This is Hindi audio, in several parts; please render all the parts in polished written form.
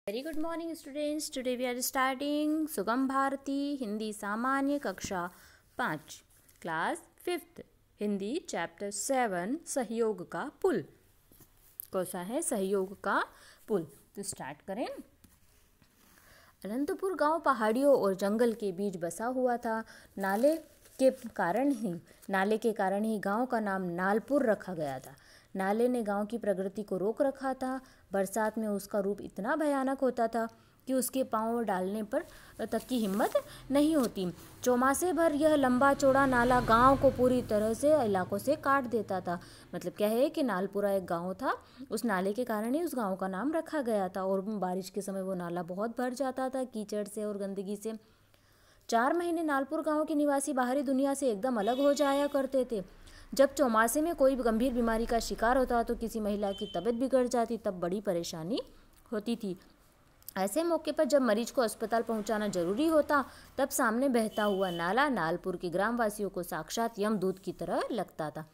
Very good morning students. Today we are starting Sugam Bharati Hindi सामान्य कक्षा 5 क्लास 5th हिंदी चैप्टर 7 सहयोग का पुल। कौन सा है? सहयोग का पुल। तो स्टार्ट करें। अनंतपुर गांव पहाड़ियों और जंगल के बीच बसा हुआ था। नाले के कारण ही गांव का नाम नालपुर रखा गया था। नाले ने गांव की प्रगति को रोक रखा था। बरसात में उसका रूप इतना भयानक होता था कि उसके पांव डालने पर तक की हिम्मत नहीं होती। चौमासे भर यह लंबा चौड़ा नाला गांव को पूरी तरह से इलाकों से काट देता था। मतलब क्या है कि नालपुरा एक गांव था, उस नाले के कारण ही उस गांव का नाम रखा गया था। और बारिश के समय वो नाला बहुत भर जाता था कीचड़ से और गंदगी से। 4 महीने नालपुर गांव के निवासी बाहरी दुनिया से एकदम अलग हो जाया करते थे। जब चौमासे में कोई गंभीर बीमारी का शिकार होता तो किसी महिला की तबीयत बिगड़ जाती, तब बड़ी परेशानी होती थी। ऐसे मौके पर जब मरीज को अस्पताल पहुंचाना जरूरी होता, तब सामने बहता हुआ नाला नालपुर के ग्रामवासियों को साक्षात यमदूत की तरह लगता था।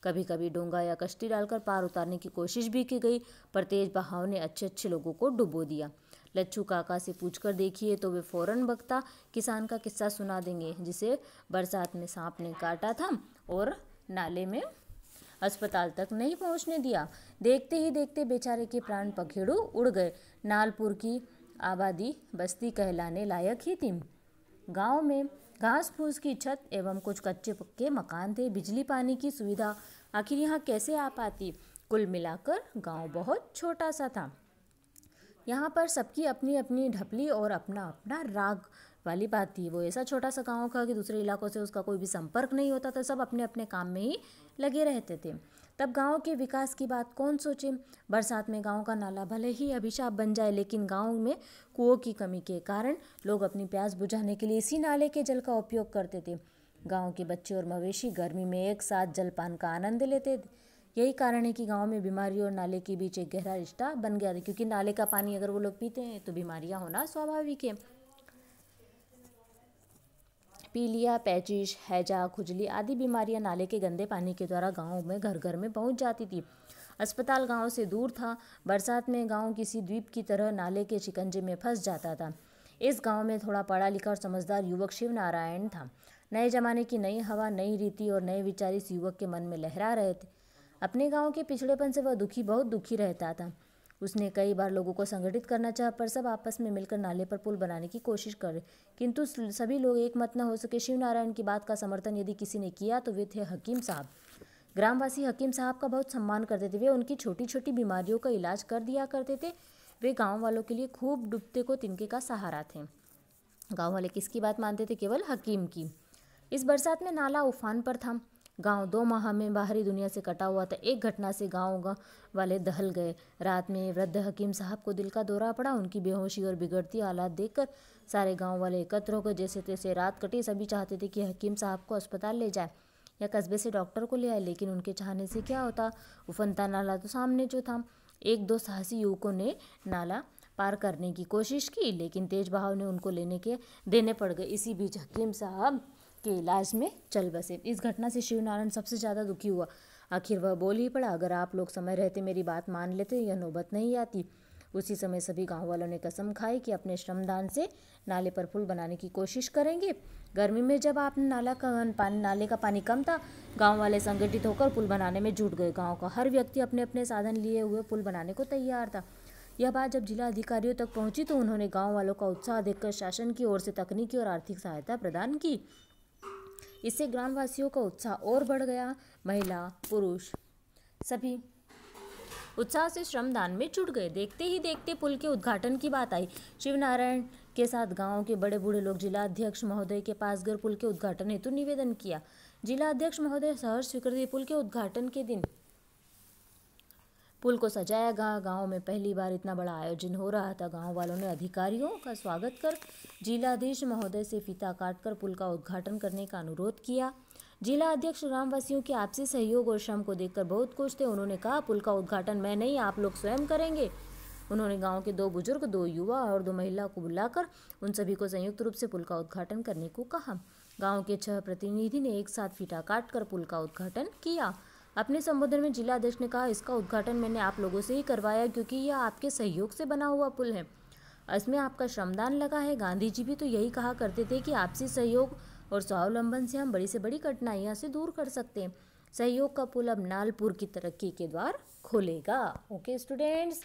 कभी कभी डोंगा या कश्ती डालकर पार उतारने की कोशिश भी की गई, पर तेज बहाव ने अच्छे लोगों को डुबो दिया। लच्छू काका से पूछकर देखिए तो वे फौरन बख्ता किसान का किस्सा सुना देंगे, जिसे बरसात में सांप ने काटा था और नाले में अस्पताल तक नहीं पहुंचने दिया। देखते ही देखते बेचारे के प्राण पखेरु उड़ गए। नालपुर की आबादी बस्ती कहलाने लायक ही थी। गांव में घास फूस की छत एवं कुछ कच्चे पक्के मकान थे। बिजली पानी की सुविधा आखिर यहाँ कैसे आ पाती? कुल मिलाकर गांव बहुत छोटा सा था। यहाँ पर सबकी अपनी अपनी ढपली और अपना अपना राग वाली बात थी। वो ऐसा छोटा सा गांव था कि दूसरे इलाकों से उसका कोई भी संपर्क नहीं होता था। सब अपने अपने काम में ही लगे रहते थे। तब गांव के विकास की बात कौन सोचे? बरसात में गांव का नाला भले ही अभिशाप बन जाए, लेकिन गांव में कुओं की कमी के कारण लोग अपनी प्यास बुझाने के लिए इसी नाले के जल का उपयोग करते थे। गाँव के बच्चे और मवेशी गर्मी में एक साथ जलपान का आनंद लेते थे। यही कारण है कि गांव में बीमारी और नाले के बीच एक गहरा रिश्ता बन गया था, क्योंकि नाले का पानी अगर वो लोग पीते हैं तो बीमारियां होना स्वाभाविक है। पीलिया, पैचिश, हैजा, खुजली आदि बीमारियां नाले के गंदे पानी के द्वारा गांव में घर घर में पहुंच जाती थी। अस्पताल गांव से दूर था। बरसात में गांव किसी द्वीप की तरह नाले के शिकंजे में फंस जाता था। इस गांव में थोड़ा पढ़ा लिखा और समझदार युवक शिव नारायण था। नए जमाने की नई हवा, नई रीति और नए विचार इस युवक के मन में लहरा रहे थे। अपने गांव के पिछड़ेपन से वह बहुत दुखी रहता था। उसने कई बार लोगों को संगठित करना चाहा, पर सब आपस में मिलकर नाले पर पुल बनाने की कोशिश करे, किंतु सभी लोग एक मत न हो सके। शिव नारायण की बात का समर्थन यदि किसी ने किया तो वे थे हकीम साहब। ग्रामवासी हकीम साहब का बहुत सम्मान करते थे। वे उनकी छोटी छोटी बीमारियों का इलाज कर दिया करते थे। वे गाँव वालों के लिए खूब डूबते को तिनके का सहारा थे। गाँव वाले किसकी बात मानते थे? केवल हकीम की। इस बरसात में नाला उफान पर था। गांव 2 माह में बाहरी दुनिया से कटा हुआ था। एक घटना से गांव वाले दहल गए। रात में वृद्ध हकीम साहब को दिल का दौरा पड़ा। उनकी बेहोशी और बिगड़ती हालात देखकर सारे गांव वाले एकत्र हो गए। जैसे तैसे रात कटी। सभी चाहते थे कि हकीम साहब को अस्पताल ले जाए या कस्बे से डॉक्टर को ले आए, लेकिन उनके चाहने से क्या होता? उफनता नाला तो सामने जो था। 1-2 साहसी युवकों ने नाला पार करने की कोशिश की, लेकिन तेज बहाव ने उनको देने पड़ गए। इसी बीच हकीम साहब के इलाज में चल बसे। इस घटना से शिव नारायण सबसे ज़्यादा दुखी हुआ। आखिर वह बोल ही पड़ा, अगर आप लोग समय रहते मेरी बात मान लेते यह नौबत नहीं आती। उसी समय सभी गांव वालों ने कसम खाई कि अपने श्रमदान से नाले पर पुल बनाने की कोशिश करेंगे। गर्मी में जब नाले का पानी कम था, गांव वाले संगठित होकर पुल बनाने में जुट गए। गांव का हर व्यक्ति अपने अपने साधन लिए हुए पुल बनाने को तैयार था। यह बात जब जिला अधिकारियों तक पहुंची तो उन्होंने गाँव वालों का उत्साह देखकर शासन की ओर से तकनीकी और आर्थिक सहायता प्रदान की। इससे ग्रामवासियों का उत्साह और बढ़ गया। महिला पुरुष सभी उत्साह से श्रमदान में जुट गए। देखते ही देखते पुल के उद्घाटन की बात आई। शिव नारायण के साथ गांव के बड़े बूढ़े लोग जिला अध्यक्ष महोदय के पास गए। पुल के उद्घाटन हेतु निवेदन किया। जिला अध्यक्ष महोदय सहर्ष स्वीकृति। पुल के उद्घाटन के दिन पुल को सजाया गया। गांव में पहली बार इतना बड़ा आयोजन हो रहा था। गांव वालों ने अधिकारियों का स्वागत कर जिलाधीश महोदय से फीता काटकर पुल का उद्घाटन करने का अनुरोध किया। जिला अध्यक्ष ग्रामवासियों के आपसी सहयोग और श्रम को देखकर बहुत खुश थे। उन्होंने कहा, पुल का उद्घाटन मैं नहीं, आप लोग स्वयं करेंगे। उन्होंने गाँव के 2 बुजुर्ग, 2 युवा और 2 महिला को बुलाकर उन सभी को संयुक्त रूप से पुल का उद्घाटन करने को कहा। गाँव के 6 प्रतिनिधि ने एक साथ फीता काटकर पुल का उद्घाटन किया। अपने संबोधन में जिला अध्यक्ष ने कहा, इसका उद्घाटन मैंने आप लोगों से ही करवाया, क्योंकि यह आपके सहयोग से बना हुआ पुल है। इसमें आपका श्रमदान लगा है। गांधी जी भी तो यही कहा करते थे कि आपसी सहयोग और स्वावलंबन से हम बड़ी से बड़ी कठिनाइयाँ से दूर कर सकते हैं। सहयोग का पुल अब नालपुर की तरक्की के द्वार खोलेगा। Okay students.